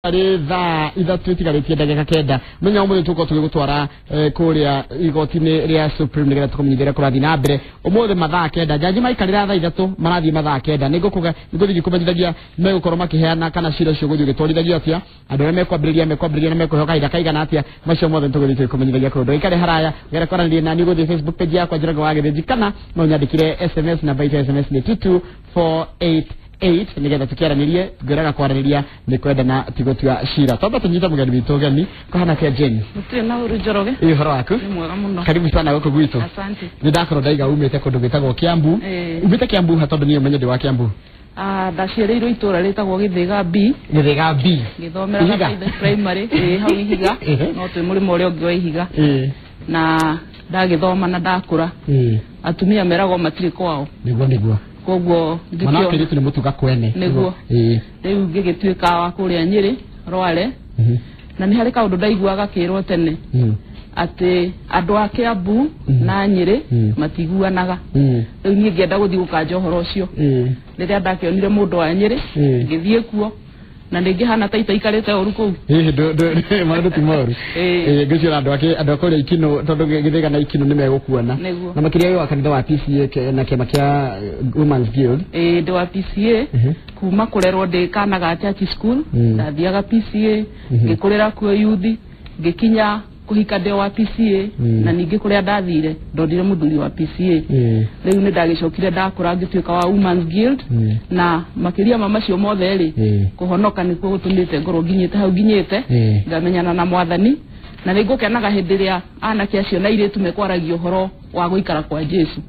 Tha ithatu itigarĩtie ndagĩka kenda menya ũmũthĩ tũkorwo tũgĩgũtwara kũrĩa igoti-inĩ rĩa Supreme nĩgetha tũkũmenyithia kũrathiĩ na mbere ũmũthĩ mathaa kenda jaji maikarĩra thaa ithatũ marathiĩ mathaa kenda nĩngũthiĩ kũmenyithagia megũkorwo makĩheana kana cira ũcio gũthiĩ ũgĩtwarithagio atĩa andũ arĩa mekwambĩrĩria na mekũheo kahinda kaigana atĩa macio mothe nĩtũgũthiĩ kũmenyithagia kũndũ gĩkarĩ haraya gera kwaranĩria nani gũthiĩ Facebook page yakwa Njĩra wa Gĩthĩnji kana no nyandĩkire SMS namba ya SMS nĩ 22488 nĩgetha tũkĩaranĩrie ngwĩraga kwaranĩria nĩ kwendana tigotua cira twamba tũnyita mũgeni witũ ũgeni kahana kĩa Jane Mũtirĩ na ũru Njoroge ũhoro waku nĩ mwega mũno karibu sana gũkũ gwitũ asante nĩndakorwo ndaiga umĩte kũndũ gwĩtagwo Kiambu umĩte Kiambu ha tondũ niĩ ũmenye ndĩ wa Kiambu ndaciarĩirwo itũra rĩtagwo Gĩthĩga B ngĩthomera Gathaiga primary hau Ihiga no twĩ mũrĩmo ũrĩa ũngĩ wa Ihiga na ndagĩthoma na ndakũra atumia meragwo matirĩ kwao nĩguo koguo mana kĩrĩtu nĩ mũtuga kwene nĩguo rĩu ngĩgĩtuĩka wa kũrĩa Nyĩrĩ Rware na nĩ harĩ kaũndũ ndaiguaga kĩrwo tene atĩ andũ a Kiambu na Nyĩrĩ matiguanaga rĩu niĩ ngĩenda gũthiĩ gũkanja ũhoro ũcio rĩrĩa ndakĩonire mũndũ wa Nyĩrĩ ngĩthiĩ kuo na nĩngĩhana ta itaikarĩte ũru kũu maũndũ ti moru ngĩciora andũ akũrĩa Ikino tondũ Gĩthĩga na Ikino nĩmegũkuana na makĩria wa kanitha wa PCA na kĩama kĩa Women's Guild ndĩ wa PCA kuma kũrerwo ndĩ Kanaga Church School ndathiaga PCA ngĩkũrĩra kuo youth ngĩkinya kũhika ndĩ wa PCA na ningĩ kũrĩa ndathire ndondire mũthuri wa PCA rĩu nĩ ndagĩcokire ndakũra ngĩtuĩka wa Women's Guild na makĩria ma macio mothe rĩ kũhonoka nĩkuo gũtũmĩte ngorwo nginyĩte hau nginyĩte ngamenyana na Mwathani na nĩngũkenaga hĩndĩ ĩrĩa anake acio na airĩtu mekwaragia ũhoro wa gũikara kwa Jesu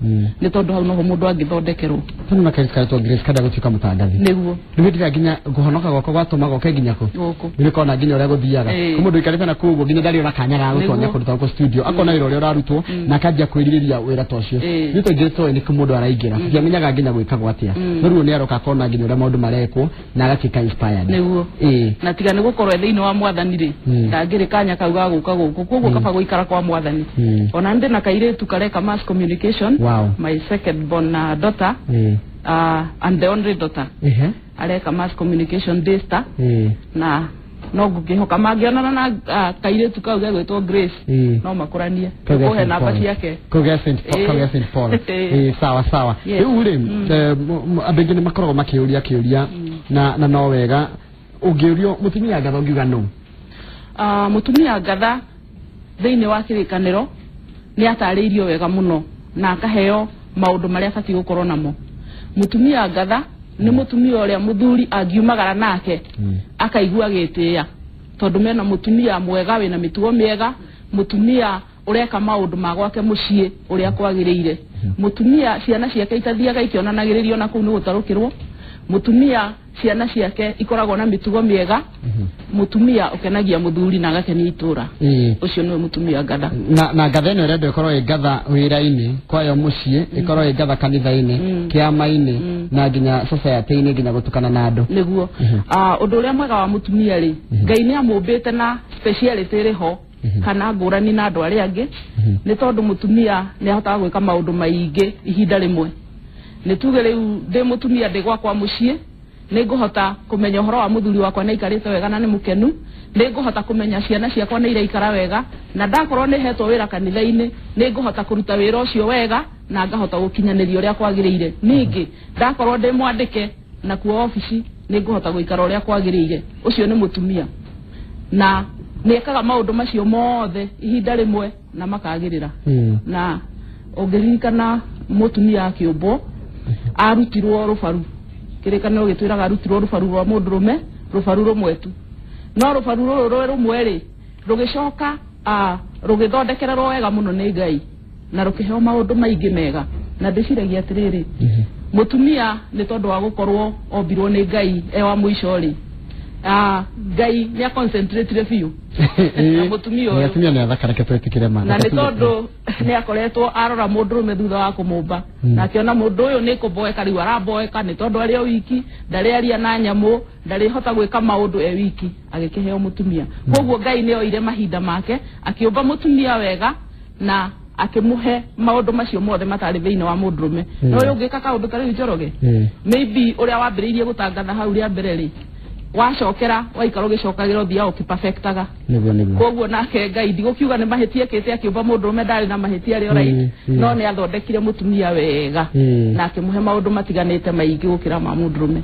nĩ tondũ hau noho mũndũ angĩthondekerwo tondũ na karitũ Grace kada gũtuĩka mũtangathi nĩguo nĩwĩtira nginya kũhonoka gwako gwatũma goke nginya kũ nĩkona nginya ũrĩa gũthiaga mũndũ ikarĩte na kũguo nginya ndarĩ ona kanya ga gũtonya kũruta gũkũ studio akona wĩra ũrĩa ũrarutwo na akanjia kwĩrirĩria wĩra ta ũcio nĩ tũingĩ tũĩ nĩ mũndũ araingĩra ndiamenyaga nginya gwĩkagwo atĩa no rĩu nĩ aroka akona nginya ũrĩa maũndũ marekwo na agatuĩka inspired nĩguo na tiga nĩ gũkorwo thĩinĩ wa Mwathani rĩ ndangĩrĩ kanya kau ga gũka gũkũ koguo kaba gũikara kwa Mwathani ona ndĩ na kairĩtu kareka mass communication my second born daughter and the only daughter areka mass communication desta na no ngũkĩhoka mangĩonana na kairĩtu kau gegwĩtwo Grace no makũranie kũhe namba ciake kũgĩa St Paul sawa rĩu rĩ andũ aingĩ nĩ makoragwo makĩũria na no wega ũngĩũrio mũtumia Ngatha ũngiuga no mũtumia Ngatha thĩinĩ wa kĩrĩkanĩro nĩ atarĩirio wega mũno na akaheo maũndũ marĩa abatie gũkorwo namo mũtumia Ngatha nĩ mũtumia ũrĩa mũthuri angiumagara nake akaigua gĩtĩĩa tondũ mena mũtumia mwega wĩna mĩtugo mĩega mũtumia ũreka maũndũ ma gwake mũciĩ ũrĩa kwagĩrĩire mũtumia ciana ciake itathiaga ikĩonanagĩrĩrio na kũu nĩ gũtarũkĩrwo mũtumia ciana ciake ikoragwo na mĩtugo mĩega mũtumia ũkenagia mũthuri na agakenia itũra ũcio nĩwe mũtumia Ngatha na Ngatha ĩno ĩrenda ĩkorwo ĩ Ngatha wĩra-inĩ kwayo mũciĩ ĩkorwo ĩ Ngatha kanitha-inĩ kĩama-inĩ na nginya society-inĩ nginya gũtukana na andũ nĩguo ũndũ ũrĩa mwega wa mũtumia rĩ Ngai nĩ amũmbĩte na speciality ĩrĩho kana ngũrani na andũ arĩa angĩ nĩ tondũ mũtumia nĩ ahotaga gwĩka maũndũ maingĩ ihinda rĩmwe nĩ tuge rĩu ndĩ mũtumia ndĩ gwakwa mũciĩ nĩ ngũhota kũmenya ũhoro wa mũthuri wakwa nĩ aikarĩte wega na nĩ mũkenu nĩ ngũhota kũmenya ciana ciakwa nĩ iraikara wega na ndakorwo nĩ hetwo wĩra kanitha-inĩ nĩ ngũhota kũruta wĩra ũcio wega na ngahota gũkinyanĩria ũrĩa kwagĩrĩire ningĩ ndakorwo ndĩ mwandĩke na kuo ofici nĩ ngũhota gũikara ũrĩa kwagĩrĩire ũcio nĩ mũtumia na nĩ ekaga maũndũ macio mothe ihinda rĩmwe na makagĩrĩra na ũngĩririkana mũtumia akĩũmbwo arutirwo rũbaru kĩrĩkanĩro gĩtwĩraga arutirwo rũbaru rwa mũndũrũme rũbaru rũmwe tu no rũbaru rũrũ rũmwe rĩ rũgĩcoka rũgĩthondekererwo wega mũno nĩ Ngai na rũkĩheo maũndũ maingĩ mega na ndĩciragia atĩrĩrĩ mũtumia nĩ tondũ wa gũkorwo ombirwo nĩ Ngai wa mũico rĩ Ngai nĩ a concentrate biũ mũtumia ũyũ nĩ athakara ketwĩtĩkĩre ma na nĩ tondũ nĩ akoretwo arora mũndũrũme thutha wa kũmũmba na akĩona mũndũ ũyũ nĩ kũmboeka rĩu aramboeka nĩ tondũ arĩ o wiki ndarĩ aria na nyamũ ndarĩ hota gwĩka maũndũ e wiki agĩkĩheo mũtumia koguo Ngai nĩ oire mahinda make akĩũmba mũtumia wega na akĩmũhe maũndũ macio mothe matarĩ thĩinĩ wa mũndũrũme no ũyũ ũngĩka kaũndũ tarĩ Njoroge maybe ũrĩa wambĩrĩirie gũtangatha hau rĩa mbere rĩ wacokera waikaro gicokagira thia ukiperfectaga niguo koguo nake Ngai ndigukiuga ni mahitia kete akiumba mundurume ndari na mahitia ari orai no ni athondekire mutumia wega na akimuhe maundu matiganite maingi gukira ma mundurume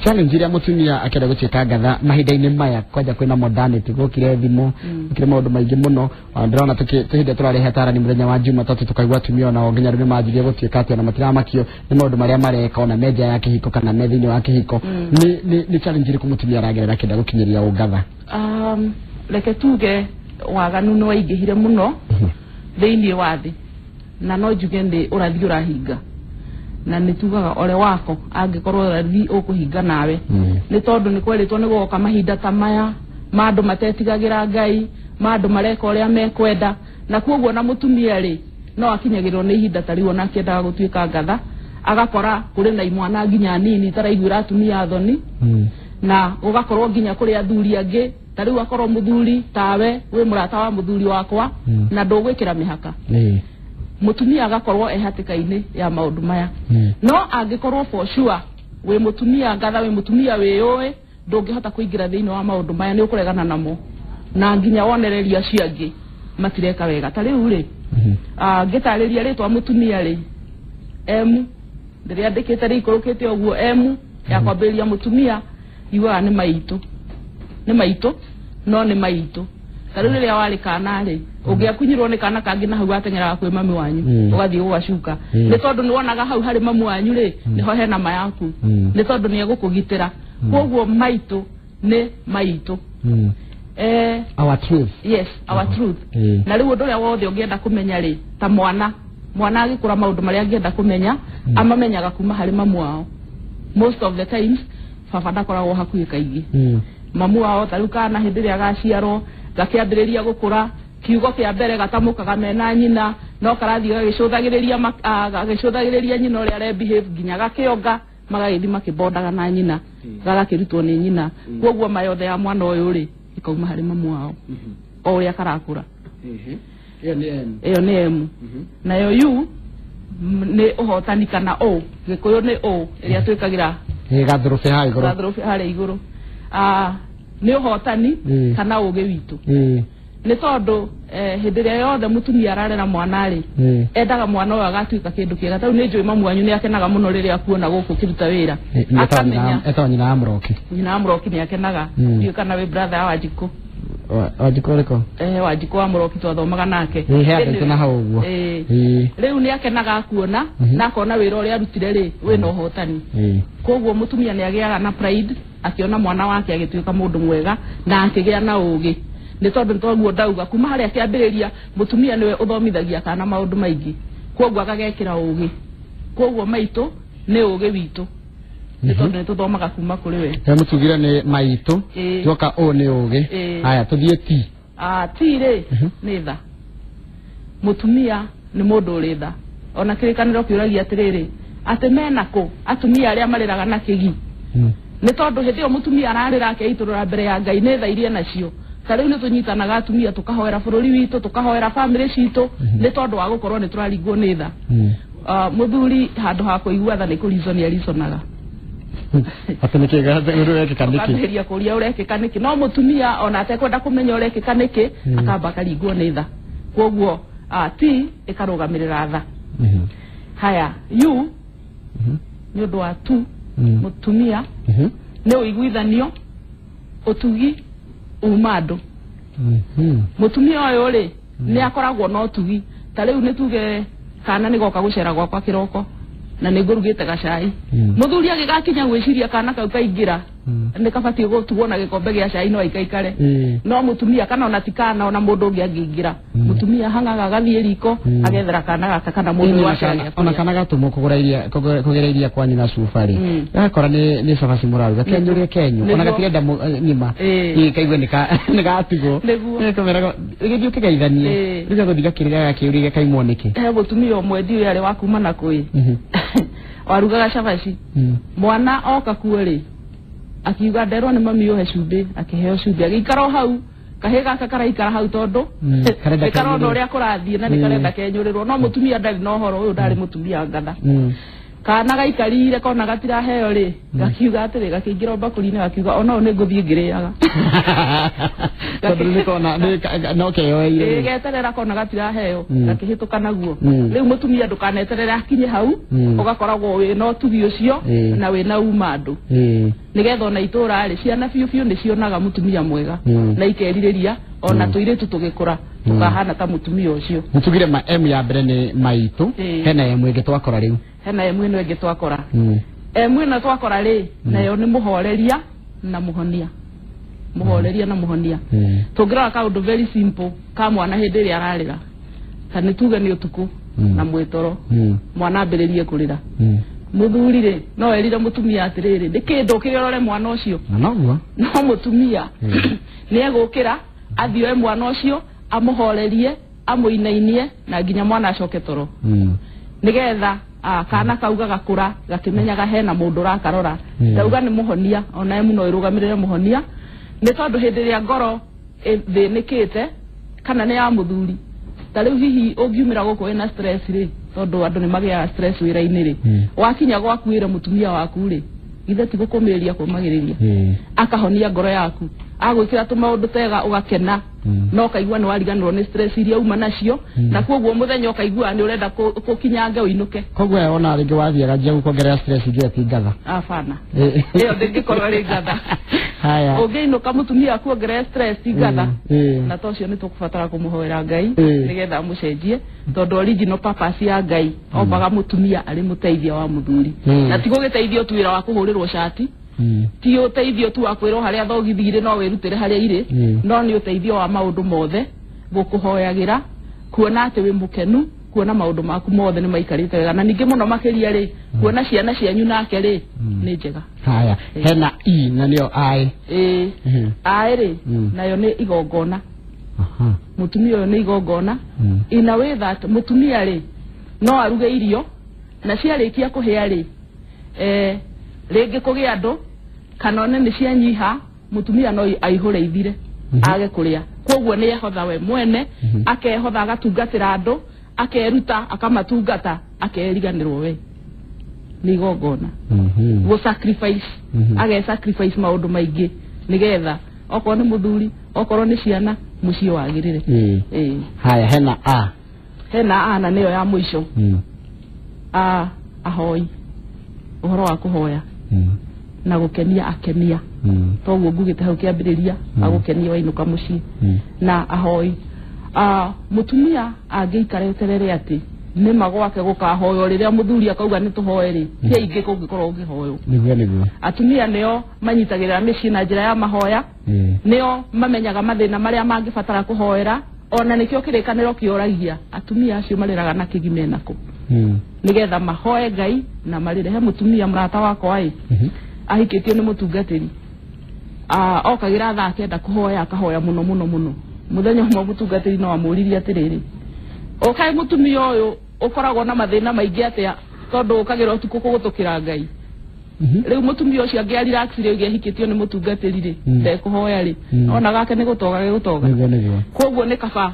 challenge iria mutumia akenda gutuika ngatha mahinda-ini maya kwaja kwina modernity gukire thimo gukire maundu maingi muno ndirona tuhinde turari hetarani muthenya wa Jumatatu tukaigua atumia na onginya riu majirie gutuika atia na matiramakio ni maundu maria mareka ona meja ya kihiko kana methinyi wa kihiko ni challenge iriku mutumia aragerera kenda gukinyiria ungatha reke tuge waganu no waingihire muno thiini wa thi na no njuge ndi urathi urahinga na nitugaga ore wako angikorwo rathi ukuhinga nawe ni tondu ni kweritwo ni goka mahinda ta maya mandu matetigagira Ngai mandu mareka uria mekwenda na kuoguo na mutumia ri no akinyagirwo ni ihinda tari wona akiendaga gutuika ngatha agakora kuri na imwana nginya nini taraigura atumia thoni na ugakorwo nginya kuri athuri angi tari wakorwo muthuri tawe we murata wa muthuri wakwa na ndugwikira mihaka mutumia agakorwo ehatikaini ya maundu maya no angikorwo for sure we mutumia ngatha we mutumia weyoi ndungihota kuingira thiini wa maundu maya ni ukuregana namo na nginya wonereria ciangi matireka wega tari uri ngitariria ritwa mutumia ri ndiria ndikite ri ikurukite oguo ya kwambiria mutumia iwa ni maitu no ni maitu tari riria wari kana ri ungiakunyirwo ni kana kangi na hau atengera kwi mami wanyu ugathie ugacuka ni tondu ni wonaga hau hari mami wanyu ri niho hena mayaku ni tondu ni egukugitira koguo maitu ni maitu our truth yes our truth na riu undu ria wothe ungienda kumenya ri ta mwana agikura maundu maria angienda kumenya amamenyaga kuma hari mamu wao most of the times baba ndakoragwo hakuhi kaingi mamu wao taruka na hindi ria gaciarwo gakiambiriria gukura kiugo kia mbere gatamukaga mena nyina no karathio gagicũthagĩrĩria nyina uria re behave nginya gakionga magagithi makibondaga na nyina gagakirutwo ni nyina koguo mayothe ya mwana uyu ri ikauma hari mamu wao o uria karakura iyo ni emu nayo yu ni uhotani kana o gikuyu ni o iria twikagira gathorofe hari iguru ni uhotani kana uge witu ni tondu hindi ria yothe mutumia ararera mwana ri endaga mwana uyu agatuika kindu kiega tau ni njui mamu wanyu ni akenaga muno riria kuona guku kiruta wira akamenya nyina amroki ni akenaga ndio kana we brother Wanjiku Wanjiku riko Wanjiku wa Muroki twathomaga nake he na hau uguo riu ni akenaga kuona na akona wira uria arutire ri we no hotani koguo mutumia ni agiaga na pride akiona mwana wake agituika mundu mwega na akigia na ugi ni tondu ntoguo ndauga kuma haria akiambiriria mutumia niwe uthomithagia kana maundu maingi koguo agagekira ugi koguo maitu ni ugi witu ni tondu ni tuthomaga kuma kuri we mutugire ni maitu twoka o ni ugi haya tuthie ti ti ri ni tha mutumia ni mundu uri tha ona kirikaniro kiuragia atiriri ati menako atumia aria mariraga na kigi ni tondu hindi yo mutumia ararira akeiturura mbere ya Ngai ni tha iria nacio tariu ni tunyitanaga atumia tukahoera bururi witu tukahoera family citu ni tondu wa gukorwo ni turaringwo ni tha muthuri handu ha kuigua tha ni kurizonia rizonaga atenekega ureke kaniki kuria ureke kaniki no mutumia ona atekwenda kumenya ureke kaniki akamba karingwo ni tha koguo ti ikarugamirira tha haya yu ni undu wa tu mutumia ni uiguithanio utugi umado mutumia uyu ri ni akoragwo no tugi tariu ni tuge kana ni goka gucera gwakwa kiroko na ni ngurugite gacai muthuri agigakinya gwiciria kana kau kaingira ni kabati gutugwo na gikombe gia cai no ikaikare no mutumia kana ona tikana ona mundu ungi angingira mutumia hangaga gathie riko agethera kana gaka kana mundu wa cai ona kana gatumo kugereiria kwa nyina cufari akora ni cabaci muraruga kenyurie kenyu ona gatirenda nyima ikaigwe ni gatigo ni kamera githiuke gaithanie riga guthiga kiriga gakiuriga kaimwo niki mutumia umwe ndiu yari wakuma na kui warugaga cabaci mwana oka kuori akiuga nderwo ni mami uhe cumbi akiheo cumbi agikara hau kahe gaka karaikara hau tondu karona uria kurathie na ni karenda kenyurirwo no mutumia ndari no horo uyu ndari mutumia ngatha kana gaikarire kona gatiraheo ri gakiuga atiri gakingira bakuri-ini gakiuga ona ne nguthie ngiriaga tondu ni kona no keyoire geterera kona gatiraheo gakihituka naguo riu mutumia ndukaneterera akinye hau ugakoragwo wi no tugi ucio na wi na uma andu nigetha ona itura ri ciana biu ni cionaga mutumia mwega na ikeririria ona tuiritu tugikura tukahana ta mutumia ucio mutugire ma M ya mbere ni maitu hena M ingi twakora riu hena M ino ingi twakora M ino twakora ri nayo ni muhoreria na muhonia muhoreria na muhonia tugira kaundu very simple ka mwana hindi ri ararira kana tuge ni utuku na mwitoro mwana ambiririe kurira muthuri ri no erire mutumia atiriri ndikindu kirore mwana ucio no mutumia ni egukira athioe mwana ucio amuhorerie amuinainie na nginya mwana acoke toro nigetha kana kauga gakura gakimenyaga hena mundu rakarora ndauga ni muhonia ona ye muno irugamirire muhonia ni tondu hindi ria ngoro thinikite kana ni ya muthuri tariu hihi ungiumira guku ina stress ri tondu andu ni magia stress wira-ini ri wakinya gwakuire mutumia waku ri ithe ti gukumiria kumagiriria akahonia ngoro yaku agwikira tumaundu tega ugakena no kaigua ni wariganirwo ni stress iria uma nacio na koguo muthenya ukaigua ni urenda kukinyanga uinuke koguo ona ringi wathiaga njia gukongerera stress ingi ti ngatha afana iyo ndingikorwo ri ngatha haya ungiinuka mutumia kuongerera stress ngatha na tocio ni tukubatara kumuhoera Ngai nigetha mucenjie tondu original purpose ya Ngai ombaga mutumia ari muteithia wa muthuri na ti gugiteithio tu wira wa kuhurirwo shati ti uteithio tu akwirwo haria thogithire no wirutire haria ire no ni uteithio wa maundu mothe gukuhoyagira kuona ati wi mukenu kuona maundu maku mothe ni maikarite wega na ningi muno makiria ri kuona ciana cianyu nake ri ni njega haya hena I na nio I I ri nayo ni igongona mutumia uyu ni igongona ina way that mutumia ri no aruge irio na ciarikia kuhia ri ringi kugia andu kana one ni cianyiha mutumia no aihure ithire age kuria koguo ni ehotha we mwene akehotha agatungatira andu akeruta akamatungata akeriganirwo we ni igongona go sacrifice age sacrifice maundu maingi nigetha okorwo ni muthuri okorwo ni ciana mucio wagirire haya hena A na niyo ya mwisho ahoi uhoro wa kuhoya na gukenia akenia toguo ngugite hau kiambiriria agukenia wainuka muci na ahoi mutumia angiikara uterere ati ni magwake gukahoyo riria muthuri akauga ni tuhoye ri ti ingi kungikorwo ungihoyo niguo atumia nio manyitagirira mici na njira ya mahoya nio mamenyaga mathina maria mangibatara kuhoera ona nikio kirikaniro kioragia atumia acio mariraga na kigime nako nigetha mahoe Ngai na marirehe mutumia mrata wako ai ahikitio ni mutungatiri okagira tha akenda kuhoya akahoya muno muthenya umwe mutungatiri no amuririe atiriri okai mutumia uyu ukoragwo na mathina maingi atia tondu ukagira utuku kugutukira Ngai riu mutumia ucio angi relax ri gehikitio ni mutungatiri ri ndekuhoya ri ona gake ni gutoga koguo ni kaba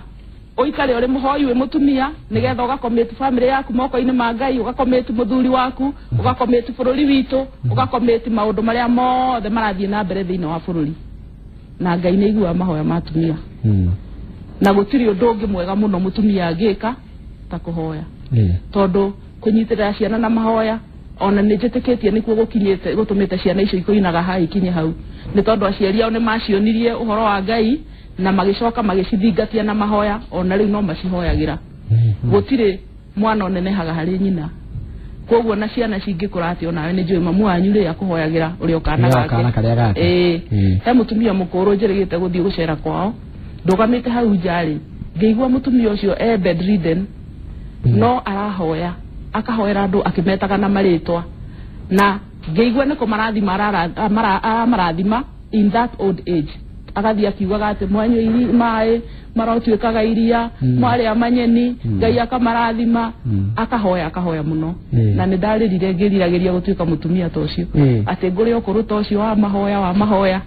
oikare uri muhoyi we mutumia nigetha ugakomete family yaku moko-ini ma Ngai ugakomete muthuri waku ugakomete bururi witu ugakomete maundu maria mothe marathie na mbere thiini wa bururi na Ngai ni igua mahoya matumia na gutiri undu ungi mwega muno mutumia angika ta kuhoya tondu kunyitirira ciana na mahoya ona ni njitikitie nikuo gukinyite gutumite ciana icio ikuinaga hai kinye hau ni tondu aciari ao ni macionirie uhoro wa Ngai na magicoka magicithingatia na mahoya ona riu no macihoyagira gutire mwana onenehaga hari nyina koguo na ciana cingikura ati onawe ni njui mamu wanyu ri akuhoyagira uri okana gake he mutumia mukuru njirigite guthii gucera kwao ndugamite hau njari ngeigua mutumia ucio bedridden no arahoya akahoera andu akimetaga na maritwa na ngeigua niko marathima in that old age agathia kiugaga ati mwanyu iri mai marotuikaga iria mwari amanyeni Ngai akamarathima akahoya muno na ni ndaririre ngiriragiria gutuika mutumia tocio ati nguri okuru tocio wa mahoya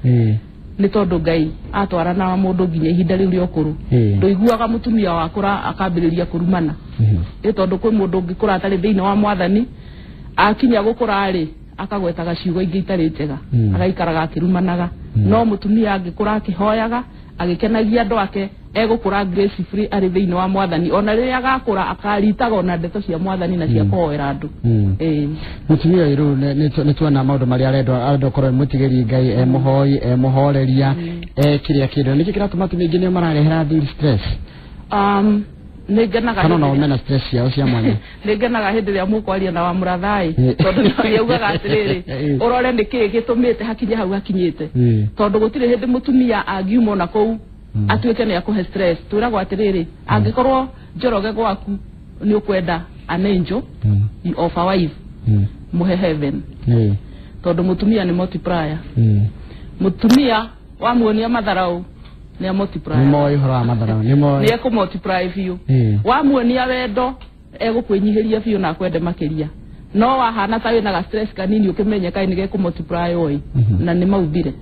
ni tondu Ngai atwarana na mundu nginya ihinda riu ri okuru nduiguaga mutumia wakura akambiriria kurumana ni tondu kwi mundu ngikura atari thiini wa mwathani akinya gukura ri akagwetaga ciugo ingĩ itarĩ njega agaikaraga akirumanaga no mutumia angĩkũra akihoyaga agikenagia andũ ake egũkũra grace free arĩ thĩinĩ wa mwathani ona rĩrĩa agakũra akaritaga ona ndeto cia mwathani na cia kũhoera andũ mutumia iru nĩ tuona maũndũ marĩa arenda korwo mũtigĩri Ngai muhoi muhoreria kĩrĩa kĩndũ nĩkĩ kĩratũma atumia aingĩ nĩo mararehera athuri stress nĩngenaga kana no mena stress ciao cia mwanya nĩngenaga hĩndĩ ĩrĩa mũkwaria na wa mũrathai tondũ nĩaugaga atĩrĩrĩ ũrore nĩkĩ gĩtũmĩte hakinye hau hakinyĩte tondũ gũtirĩ hĩndĩ mũtumia angiuma na kũu atuĩke nĩ akũhe stress twĩragwo atĩrĩrĩ angĩkorwo Njoroge gwaku nĩ ũkwenda an angel of a wife mũhe heaven tondũ mũtumia nĩ multiplier mũtumia wamuonia matharau nĩ multiplier nĩ moĩ ũhoro wa matharau nĩ ekũmultiply biũ wamuonia wendo egũkwĩnyihĩria biũ na kwende makĩria no wahana ta wĩna ga stress kanini ũkĩmenye kaĩ nĩ gekũmultiply oi na nĩ maubire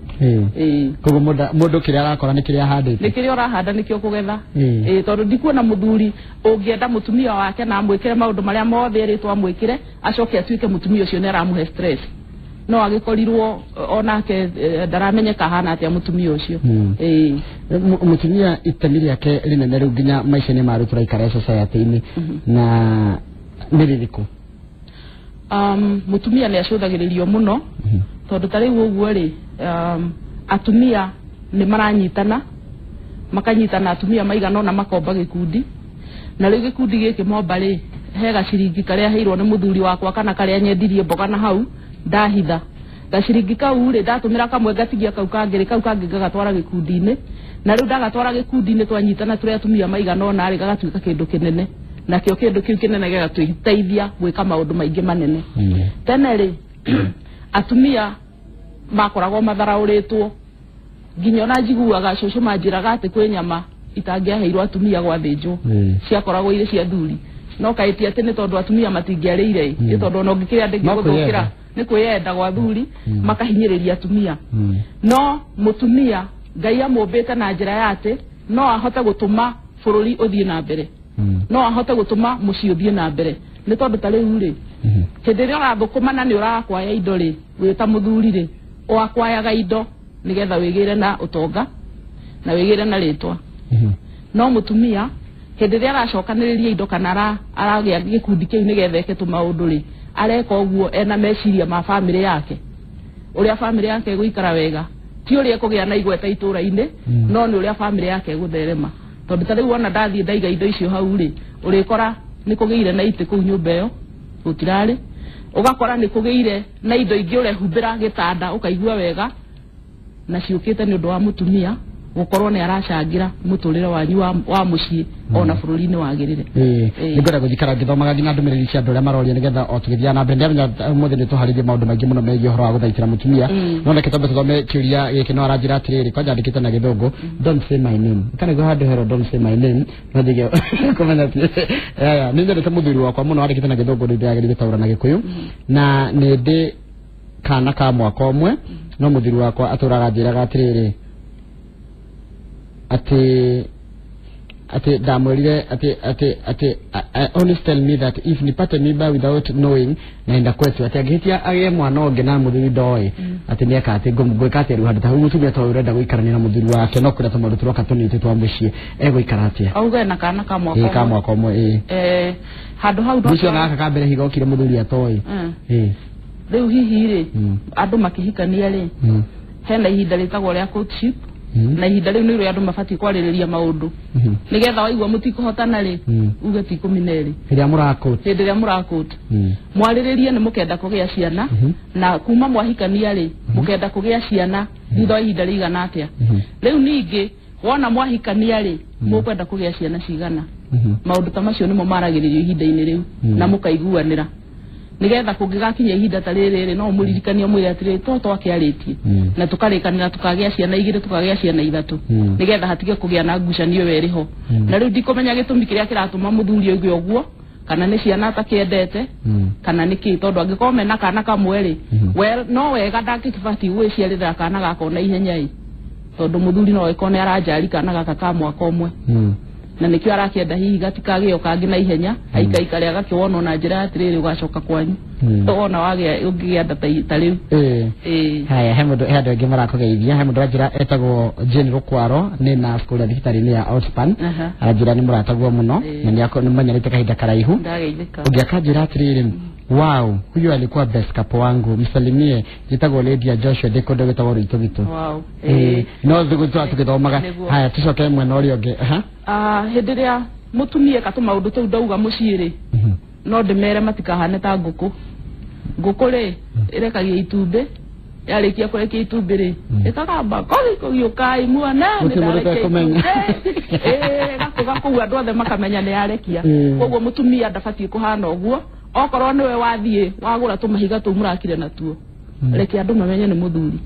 koguo mũndũ kĩrĩa arakora nĩ kĩrĩa ahandĩte nĩ kĩrĩa ũrahanda nĩkĩo kũgetha tondũ ndikuona mũthuri ũngĩenda mũtumia wake na amwĩkĩre maũndũ marĩa mothe erĩtwo amwĩkĩre acoke atuĩke mũtumia ũcio nĩ aramũhe stress no agĩkorirwo onake ndaramenyeka hana atĩa mũtumia ũcio mũtumia itemi rĩake rĩnene rĩu nginya maica-inĩ ma rĩu tũraikara society-inĩ na nĩ rĩrĩkũ mutumia nĩ acũthagĩrĩrio mũno tondũ ta rĩu ũguo rĩ atumia nĩ maranyitana makanyitana atumia maigana ona makomba gĩkundi na rĩu gĩkundi gĩkĩ momba rĩ he gaciringi karĩa heirwo nĩ mũthuri wakwa kana karĩa nyendirie mboga na hau ndahitha gaciringi kau rĩ ndatũmĩra kamwe ngatigia kau kangĩ gagatwara gĩkundi-inĩ na rĩu ndagatwara gĩkundi-inĩ twanyitana tũrĩ atumia maigana ona rĩ gagatuĩka kĩndũ kĩnene nakĩo kĩndũ kĩu kĩnene gĩgatũteithia gwĩka maũndũ maingĩ manene tene rĩ atumia makoragwo matharaũrĩtwo nginya ona njiguaga cũcũ manjĩraga atĩ kwĩ nyama itangĩaheirwo atumia gwathĩnjwo ciakoragwo irĩ cia thuri no kaĩti atĩ nĩ tondũ atumia matingĩarĩire nĩ tondũ ona ũngĩkĩrĩa ndĩngĩgũthũkĩra nĩ kwĩyenda gwa thuri makahinyĩrĩria atumia no mũtumia Ngai amũmbĩte na njĩra ya atĩ no ahote gũtũma bũrũri ũthiĩ na mbere no ahote gũtũma mũciĩ ũthiĩ na mbere nĩ tondũ ta rĩu rĩ hĩndĩ ĩrĩa ũrathũkũmana nĩ ũrakwaya indo rĩ wĩ ta mũthuri rĩ wakwayaga indo nĩgetha wĩgĩre na ũtonga na wĩgĩre na rĩtwa no mũtumia hĩndĩ ĩrĩa aracokanĩrĩria indo kana aragĩa gĩkundi kĩu nĩgetha eke tũmaũndũ rĩ areka ũguo ena meciria ma bamĩrĩ yake ũrĩa bamĩrĩ yake ĩgũikara wega ti ũrĩa kũgĩa na igweta itũũra-inĩ no nĩ ũrĩa bamĩrĩ yake ĩgũtherema tondũ ta rĩu ona ndathiĩ ndaiga indo icio hau rĩ ũrĩkora nĩ kũgĩire na itĩ kũu nyũmba ĩyo gũtirarĩ ũgakora nĩ kũgĩire na indo ingĩ ũrehumbĩra gĩtanda ũkaigua wega na ciũkĩte nĩ ũndũ wa mũtumia gũkorwo nĩ aracangĩra mũtũrĩre wanyu wa mũciĩ ona bũrũri-inĩ wagĩrĩre nĩngwenda gũthikara ngĩthomaga nginya ndũmĩrĩri cia andũ arĩa maroria nĩgetha o tũgĩthiaga na mbere ndĩramenya ũmũthĩ nĩ tũharĩrie maũndũ maingĩ mũno megiĩ ũhoro wa gũthaitĩra mũtumia no reke twambe tũthome kĩũria gĩkĩ no aranjĩra atĩrĩrĩ kwanja andĩkĩte na gĩthũngũ don't say my name kanĩguo handũ hero don't say my name no thigĩ kũmenya atĩ nĩ nyendete mũthuri wakwa mũno andĩkĩte na gĩthũngũ rĩu ndĩragĩrĩ gĩtaũra na gĩkũyũ na nĩ ndĩ kana ka mwaka ũmwe no mũthuri wakwa atũraga njĩraga atĩrĩrĩ ati ndamwĩrire ati honest tell me that if nipate mimba without knowing naenda kwetu ati angĩhĩtia agĩe mwana ũngĩ na mũthuri ndoĩ ati nĩeka ati ngwĩka atĩa rĩu handũ ta hau mũtumia to ũrenda gũikarania na mũthuri wake no kũrĩa tũmaũndũ tũroka tũnĩte twa mũciĩ egũikara atĩa auge na kana ka mwaka ũmwe handũ hau nĩcio naka ka mbere higa okire mũthuri atoĩ rĩu hihi rĩ andũ makĩhikania rĩ hena ihinda rĩtagwo rĩa courtship na ihinda rĩu nĩ rĩo andũ mabatiĩ kwarĩrĩria maũndũ nĩgetha waigua mũtikũhotana rĩ uge ti ikũmi na erĩ hĩndĩ ĩrĩa mũrakũta mwarĩrĩrie nĩ mũkenda kũgĩa ciana na kuma mwahikania rĩ mũkenda kũgĩa ciana thutha wa ihinda rĩigana atĩa rĩu ningĩ wona mwahikania rĩ mũkwenda kũgĩa ciana cigana maũndũ ta macio nĩmo maragĩrĩrio ihinda-inĩ rĩu na mũkaiguanĩra nĩgetha kũngĩgakinya ihinda ta rĩrĩ no mũririkanie mwĩre atĩrĩ to twakĩarĩtie na tũkarĩkanĩra tukagĩa ciana igĩrĩ tukagĩa ciana ithatũ nĩgetha hatige kũgĩa na ngucanio ĩyo ĩrĩ ho na rĩu ndikomenya gĩtũmi kĩrĩa kĩratũma mũthuri oige ũguo kana nĩ ciana atakĩendete kana nĩkĩ tondũ angĩkorwo mena kana kamwe rĩ no wega ndangĩkĩbatiĩ gwĩciarĩra kana gaka na ihenya tondũ mũthuri no ĩkorwo nĩ aranjari kana gaka ka mwaka ũmwe na nĩkĩo arakĩenda hihi gatikagĩo kangĩ na ihenya aikaikare agakĩwona na njĩra atĩrĩrĩ ũgacoka kwanyu tona wage ungienda ta riu haya he mundu engi marakugeithia he mundu anjira etagwo Jane Rukwaro ni na skuli thibitarĩ-inĩ ya Outspan anjira ni muratagwo muno na ni manyarite kahinda karaihu ungiakanjira atiriri wow huyo alikuwa best couple wangu msalimie jitagwo Lydia Joshua ndikondo gitagwo Rito Gitu no thugutwa tukithomaga haya tucoke mwena ũrĩa ũngĩ hindi ria mutumie ka tumaundu tou ndauga muciiri no ndimere matikahane ta nguku ri irekagia itumbi yarikia kurekia itumbi ri ikagamba kogiukai muone gakuga andu othe makamenya ni yarekia koguo mutumia ndabatie kuhana uguo okorwo niwe wathie wagura tumahiga tu murakire natuo reke andu mamenye ni muthuri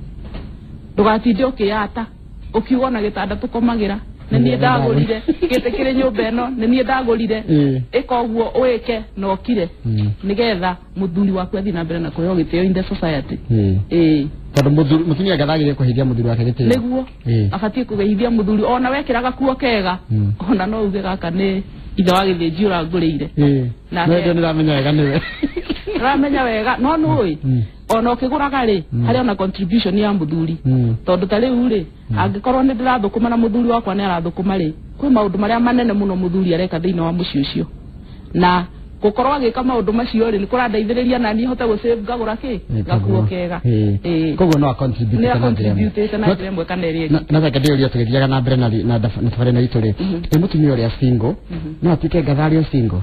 ndugatinde ukiyata ukiuga na gitanda tukomagira nenie ndagurire gite kire nyumba eno nenie ndagurire ikoguo wike no kire nigetha muthuri waku athi na mbere na kuyo gitio in the society tondu mutumia gathagire kuhithia muthuri wake gitio niguo abatie kugeithia muthuri ona wekiraga kuo kega ona no uge gaka ni ithe wa githĩnji ũrangũrĩire na ndio ndiramenya wega niwe ramenya wega no nũĩ ona ũkĩgũraga rĩ harĩ ona contribution ya muthuri tondũ ta rĩu rĩ angĩkorwo nĩ ndĩrathũkũma na muthuri wakwa nĩ arathũkũma rĩ kwĩ maũndũ marĩa manene mũno muthuri areka thĩinĩ wa mũciĩ ũcio na gukorwo agika maundu macio ri ni kurandeithiriria na ni hote gusave ngagura ki gakuo kega koguo no contribute na ndemwe kana ri na thaka ndio tugithiaga na mbere na safari na ituri mutumia uri single no atike gathario single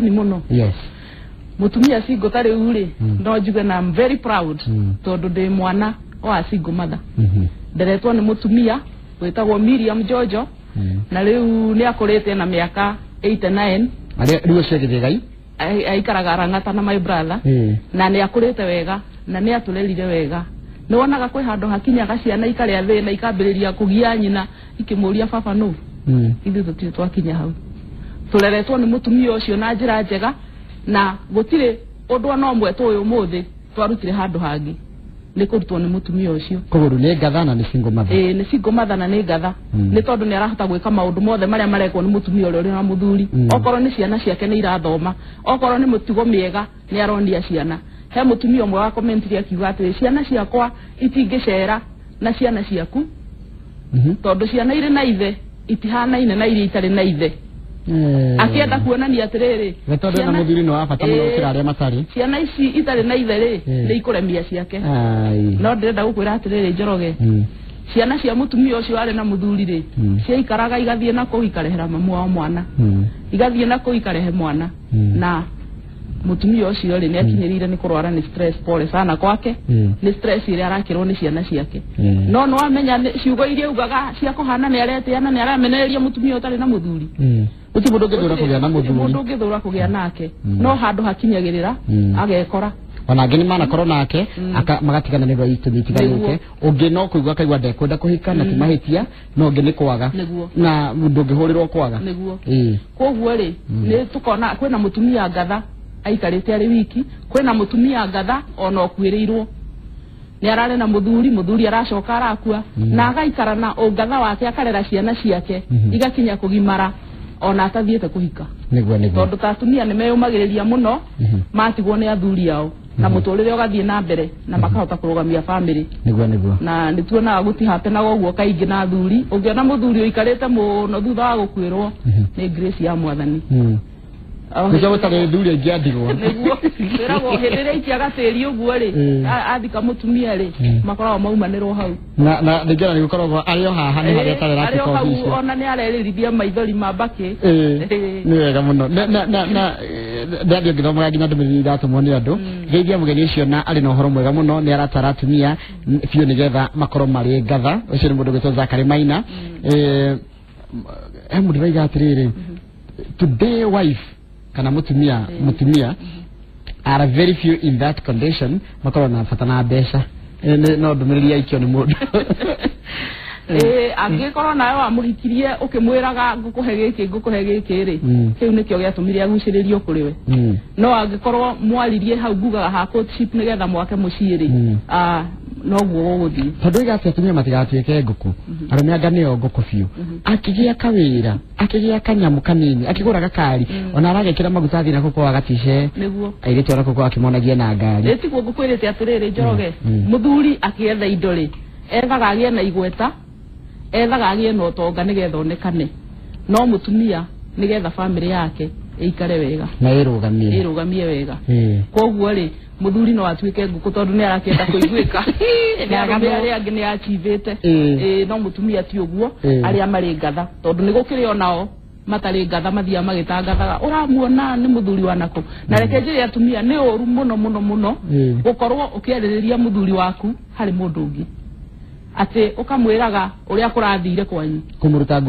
ni muno yes mutumia single tari uri no njuge na I'm very proud tondu ndi mwana wa single mother nderetwo ni mutumia wetagwo Miriam Jojo na riu ni akurite na miaka 89 ari riu cegithe gai aikaraga Rang'ata na my brother na ni akurite wega na ni aturerire wega ni wonaga kwi handu hakinyaga ciana ikaria thina ikambiriria kugia nyina ikimuria baba no ithu tuti twakinya hau tureretwo ni mutumia ucio na njira njega na gutire undu no mwetu uyu muthi twarutire handu hangi ni kurutwo ni mutumia ucio koguo ni ngatha na ni single mother ni single mother na ni ngatha ni tondu ni arahota gwika maundu mothe maria marekwo ni mutumia uria uri na muthuri okorwo ni ciana ciake ni irathoma okorwo ni mutigo miega ni aronia ciana he mutumia umwe wa commentiri akiuga ati ciana ciakwa itingicera na ciana ciaku tondu ciana iri na ithe itihanaine na iri itari na ithe akienda kuonania atiriri tondu na muthuri no abata muno ukira aria matari ciana ici itari na ithe ri ni ikuremia ciake no ndirenda gukwira atiriri Njoroge ciana cia mutumia ucio ari na muthuri ri cia ikaraga igathie na ku ikarehera mamu wa mwana igathie na ku ikarehe mwana na mutumia ucio ri ni akinyirire ni kurwara ni stress pole sana kwake ni stress ile arakirwo ni ciana ciake no no amenya ciugo iria ugaga cia kuhana ni areteana ni aramenereria mutumia utari na muthuri uti mundu ngithura kugia na muthuri mundu ngithura kugia nake no handu hakinyagirira agekora ona ngini mana korwo nake magatigana ni rwaitu mitiganite ungi no kuigwa kaigwa ndekwenda kuhika na timahitia no ungi ni kwaga na mundu ngihurirwo kwaga niguo koguo ri ni tukona kwina mutumia ngatha aikarite ari wiki kwina mutumia ngatha ona okwirirwo ni arare na muthuri aracoka arakua na agaikara na ngatha wake akarera ciana ciake igakinya kugimara ona atathiete kuhika niguo tondu tatumia ni meyumagiriria muno matigwo ni athuri ao na muturire ugathie na mbere na makahota kurugamia family niguo na nituonaga gutihatenaga uguo kaingi na athuri ungiona muthuri uikarite muno thutha wa gukwirwo ni grace ya mwathani ndio gutare thuri angiandigwo niguo wirago hindire ikiaga tiri uguo ri athika mutumia ri makoragwo maumanirwo hau na ndigera ni gukoragwo ario haha ni haria tarera ario hau ona ni arerithia maithori mabaki ni wega muno na ndio ngithomaga nginya ndumiriri iratumwo ni andu geithia mugeni ucio na ari na uhoro mwega muno ni aratara atumia biu nigetha makorwo mari ngatha ucio ni mundu gwitwo Zakari Maina mundu raiga atiriri today wife kana mutumia are very few in that condition makorwo na fatana mbeca no ndumiriri aikio ni mundu angikorwo nawe wamuhikirie ukimwiraga ngukuhe giki ri kiu nikio giatumire aguciririo kuriwe no angikorwo mwaririe hau ngugaga ha courtship nigetha mwake muciiri noguo guthii tondu igati atumia matigatuike nguku arume anga nio nguku biu akigia kawira akigia kanyamu kanini akigura gakari ona aragekira maguta thina kuko agatishe niguo airite ora kuko akimonagia na ngari eti guku kwirite atiriri Njoroge muthuri akietha indori ethaga agie na igweta ethaga agie na utonga nigetha onekane no mutumia nigetha family yake ikare wega na irugamie wega koguo ri muthuri no atuike nguku tondu ni arakienda kuiguika ni agambe angi ni achivite no mutumia ti uguo aria mari ngatha tondu ni gukiri onao matari ngatha mathia magitangathaga uramuona ni muthuri wanako na reke njiri atumia ni oru muno gukorwo ukieririria muthuri waku hari mundu ungi ate ukamwiraga uria kurathire kwanyu kumuruta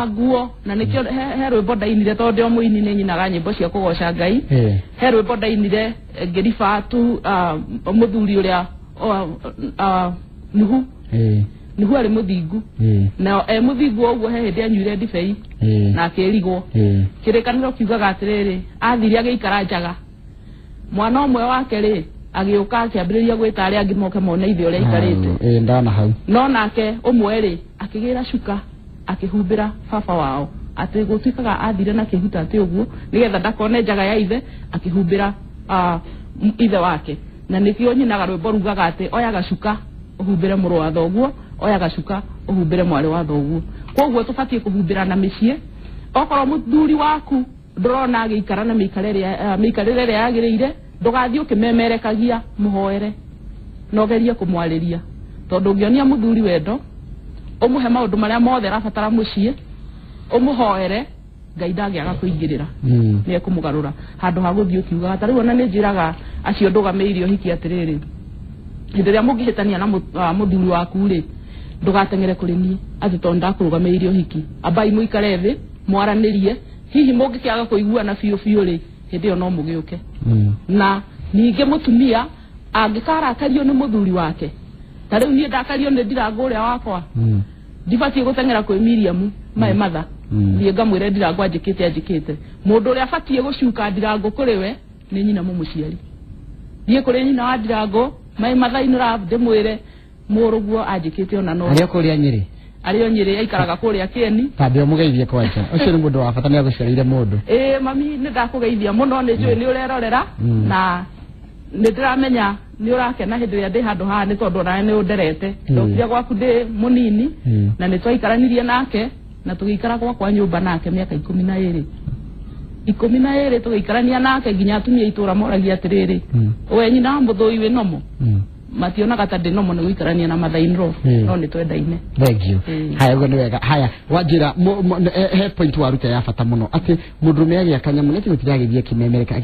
nguo na nikio he rwimbo ndainire tondu muini ni nyinaga nyimbo cia kugoca Ngai he rwimbo ndainire ngiriba tu muthuri uria nuhu ari muthingu na muthingu uguo he hindi anyuire ndibei na akirigwo kirikaniro kiugaga atiriri athire agikara njaga mwana omwe wake ri agiuka akiambiriria gwita aria angi moke mone ithe uria ikarite ndana hau no nake umwe ri akigira cuka akihumbira baba wao ati gutikaga athire na kihuta ati uguo nigetha ndakone njaga ya ithe akihumbira ithe wake na nikio nyinaga rwimbo rugaga ati oya gacuka uhumbire muru wa thoguo oya gacuka uhumbire mwari wa thoguo koguo tubatie kuhumbira na micii okorwo muthuri waku ndurona agikara na mikarire ria yagirire ndugathie ukimemerekagia muhoere nogerie kumwariria tondu ungionia muthuri wendo umuhe maundu maria mothe rabatara mucii umuhoere Ngai ndangiaga kuingirira ni ekumugarura handu ha guthii ukiuga tariu ona ni njiraga acio ndugameirio hiki atiriri hindi ria mungihitania na muthuri waku ri ndugatengere kuri nie ati tondu ndakurugameirio hiki abai muikare thi mwaranirie hihi mungikiaga kuiguana biu ri hindi yo no mugiuke na ninge mutumia angikarakario ni muthuri wake tariu nie ndakario ni Ndirango uria wakwa ndibatie gutengera kwi Miriam mai matha thie ngamwire Ndirango anjikite mundu uria abatie gucuka Ndirango kuriwe ni nyina mumuciari thie kuri nyina wa Ndirango mai matha inura ndimwire muruguo anjikite ona no aria kuria Nyeri ario Nyeri aikaraga kuria Kieni tabio mugeithie kwacha ucio ni mundu wa bata ni agucerire mundu mami ni ndakugeithia muno ni njui ni urerorera na ni ndiramenya ni urakena hindi ria ndi handu ha ni tondu nawe ni underete ndokire gwaku ndi munini na ni twaikaranirie nake na tugikara kwa nyumba nake miaka 12 tugikarania nake nginya atumia itura moragia atiriri we nyina muthui we nomo mationa gatande nomo ni guikarania na mathainro no ni twendaine thank you haya ugo ni wega haya wajira he point waruta ya bata muno ati mundume agia kanyamu neti gutiragithie kimemereka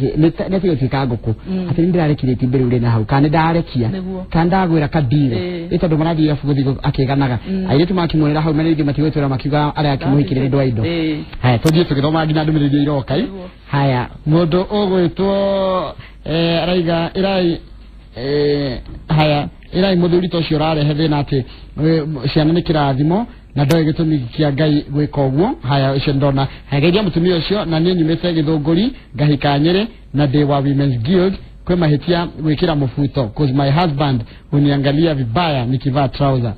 neti gutika nguku ati ndirarekiriti mbere uri na hau kana ndarekia kanda gwira kadire itondu marathi ya fuguthi akiganaga airitu makimwira hau mene matigwetera makiuga aria akimuhikire ndo indo haya tuthie tugithoma nginya ndumiriri iroka haya mundu ogwitwo raiga irai haya irai muthuri to cio rarehe thina ati ciana ni kirathimo na ndoe gitumi kia Ngai gwika uguo haya icio ndona hageria mutumia ucio na nie nyumite Githunguri ngahika Nyeri na ndi wa Women's Guild kwe mahitia gwikira mufuto cause my husband uniangalia vibaya nikivaa trouser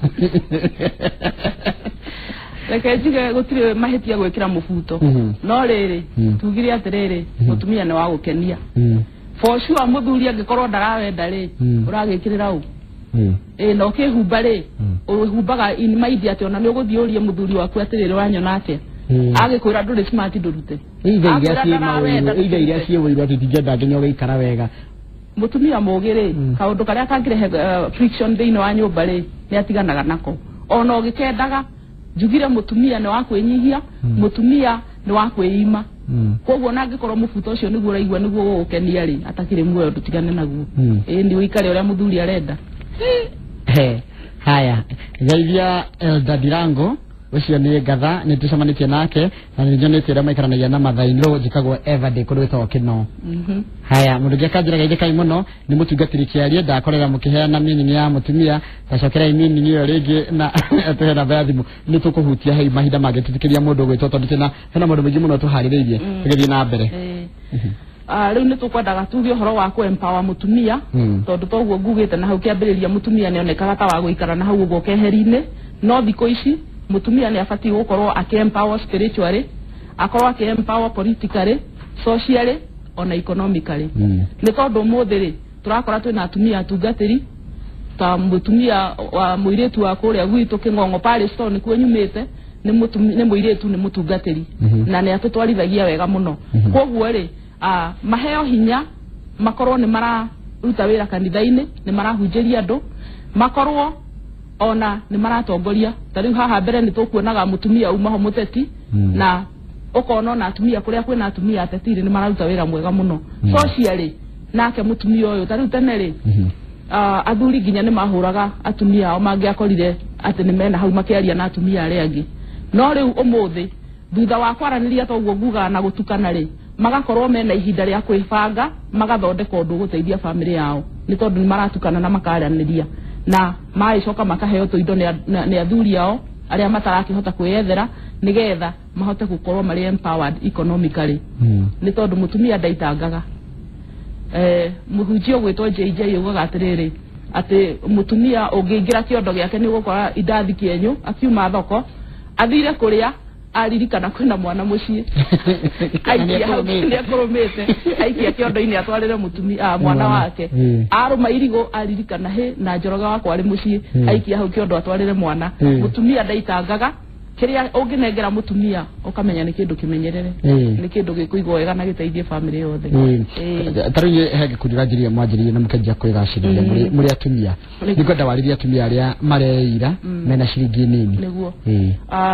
reke njige gutire mahitia gwikira mufuto no riri tugire atiriri mutumia ni wa gukenia for sure muthuri angikorwo ndarawenda ri uragikirira u no kihumba ri uhumbaga in maidi ati ona ni uguthiurie muthuri waku atiriri wanyona atia agikwira nduri smart ndurute iga iria ciewirwo ati tingenda nginya ugeikara wega mutumia mugire kaundu karia kangirehe friction thiini wa nyumba ri ni atiganaga nako ona ugikendaga njugire mutumia ni wa kwinyihia mutumia ni wa kwima koguo nangikorwo mufuto ucio niguo uraigua niguo gukenia ri atakire muoyo tutigane naguo ndi wikare uria muthuri arenda haya Gaithia Elda Ndirango ucio ni ngatha ni tucemanitie nake na ni nyonete ria maikaranagia na mathainro jikagwo everday kuri wetwo kino haya mundu giakanjira gaithe kai muno ni mutungatiri kiarie ndakorera mukiheana mini ya mutumia tacokera imini niyo ringi na tuhena bayathimu ni tukuhutia hei mahinda mage tutikiria mundu gwitwo tondu tena hena mundu mwingi muno tuhaririirie tugithie na mbere riu ni tukwendaga tuge horo wa ku empower mutumia tondu toguo ngugite na hau kiambiriria mutumia ni onekaga ta wa guikara na hau ugo keheri-ini no thiko ici mutumia ni abati gukorwo empower spiritually akorwo empower politically socially ona economically ni tondu muthiri turakora twina atumia atungatiri ta mutumia wa muiretu wa kuria gwitu Kingongo Parish ni kuo nyumite ni muiretu ni mutungatiri na ni atutwarithagia wega muno koguo ri maheo hinya makorwo ni mararuta wira kanitha-ini ni marahunjiria andu makorwo ona ni maratongoria tariu haha mbere ni tukuonaga mutumia umaho muteti na ukona na atumia kuria kwina atumia atetiri ni mararuta wira mwega muno socially nake mutumia uyu tariu tene ri athuri ginya ni mahuraga atumia ao mangiakorire ati ni mena hau makiaria na atumia aria angi no riu umuthi thutha wa kwaraniria toguo nguga na gutukana ri magakorwo mena ihinda ria kwibanga magathondeka undu guteithia family yao ni tondu ni maratukana na makaraniria na maicoka makaheo tuindo ni athuri yao aria matarakihota kwiyethera nigetha mahote gukorwo mari empowered economically ni tondu mutumia ndaitangaga muhunjio gwitwo JJ ugaga atiriri ati mutumia ungiingira kiondo giake ni gukora idathi kienyu akiuma thoko athire kuria aririkana kwina mwana mucii aikia kurumite aikia kiondo-ini atwarire mutumia mwana wake aruma irigo aririkana he na njoroga wakwa ari mucii aikia hau kiondo atwarire mwana mutumia ndaitangaga kiria unginengera mutumia ukamenya ni kindu kimenyerere ni kindu gikuigwo wega na giteithie family yothe tarunye hege kudirajiria mwanjirie na mukenjia kwigacirire muri atumia nikwenda wariria atumia aria mareira mena ciringi nini niguo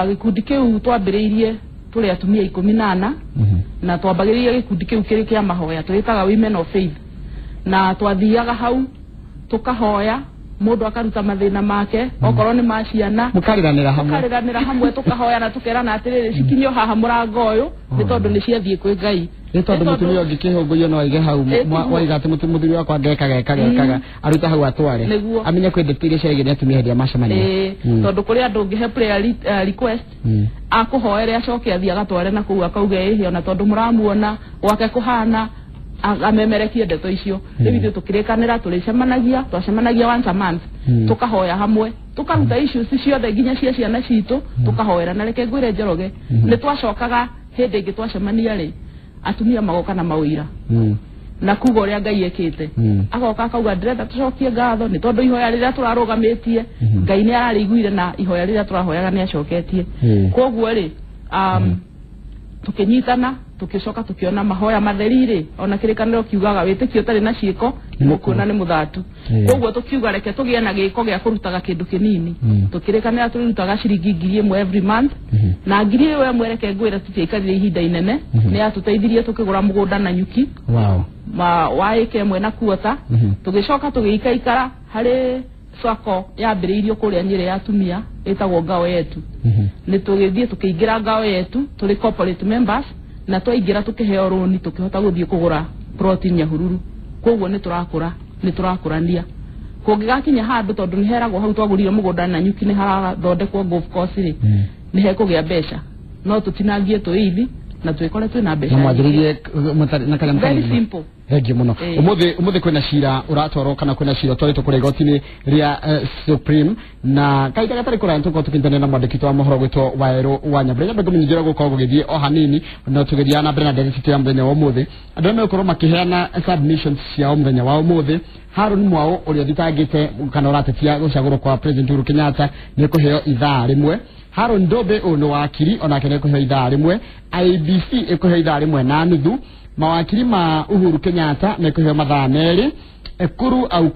gikundi kiu twambiriirie tuli atumia 18 na twambagiririe gikundi kiu kiri kia mahoya twitaga women of faith na twathiaga hau tukahoya mundu akaruta mathina make okorwo ni maciana mukariranira hamwe tukahoya na tukerana atiriri cikinyo haha murango uyu ni tondu ni ciathie kwi Ngai ni tondu mutumia ungi kihunguyo no aige hau waiga ati muthuri wakwa ngekaga aruta hau atware amenye kwendetire ciaige atumia hedia macamania tondu kuri andu ngihe prayer request akuhoere acoke athia gatware na kuu akauge ihio na tondu muramuona wake kuhana amemerekie ndeto icio riu tukirikanira turicemanagia twacemanagia once a month tukahoya hamwe tukaruta issues ciothe nginya cia ciana citu tukahoera na reke ngwire Njoroge ni twacokaga hindi ingi twacemania ri atumia magoka na mawira na kuga uria Ngai ekite agoka akauga ndirenda tucokie ngatho ni tondu ihoya riria turarugamitie Ngai ni arariguire na ihoya riria turahoyaga ni acoketie koguo ri tukinyitana tukicoka tukiona mahoya matherire ona kirikaniro kiugaga witikio tari na ciiko mukuona ni muthatu koguo tukiuga reke tugie na giiko gia kurutaga kindu kinini tukirikanira turutaga ciringi 1,000 every month na 1,000 mwereke ngwira tutiikarire ihinda inene ni atuteithirie tukigura mugunda na nyuki waike mwe na kuota tugicoka tugiikaikara hari sako yambiriirio kuria Nyeri ya atumia etagwo ngao yetu ni tugithie tukiingira ngao yetu tuli corporate members na twaingira tukiheo roni tukihota guthie kugura protein Nyahururu koguo ni turakurania kungigakinya handu tondu ni heragwo hau twagurire mugunda na nyuki ni harathondekwo golf course ri ni hekugia mbeca no tutinangie tuithi na twikore twina mbeca na mwagiririe na kala very simple hegi muno umuthi kwina cira uratwaro kana kwina cira twarito kuri igoti-ini ria Supreme na kaita gatari kura ntuko tukintane na mwandiki wa mohoro gwitwo Wairo wa Nyambere mbegu minjira gukorwo gugithie o hanini na tugeria na mbere na density ya muthenya wa umuthi andu me ukorwo makiheana submissions cia muthenya wa umuthi Harun Mwao uria thitangite kana uratetia gucagurwo kwa President Uhuru Kenyatta ni kuheo ithaa rimwe Harun Dobe uno wakiri onake ni kuheo ithaa rimwe IBC ikuheo ithaa rimwe na nuthu mawakiri ma Uhuru Kenyatta ni kuheo mathaa meri Ekuru au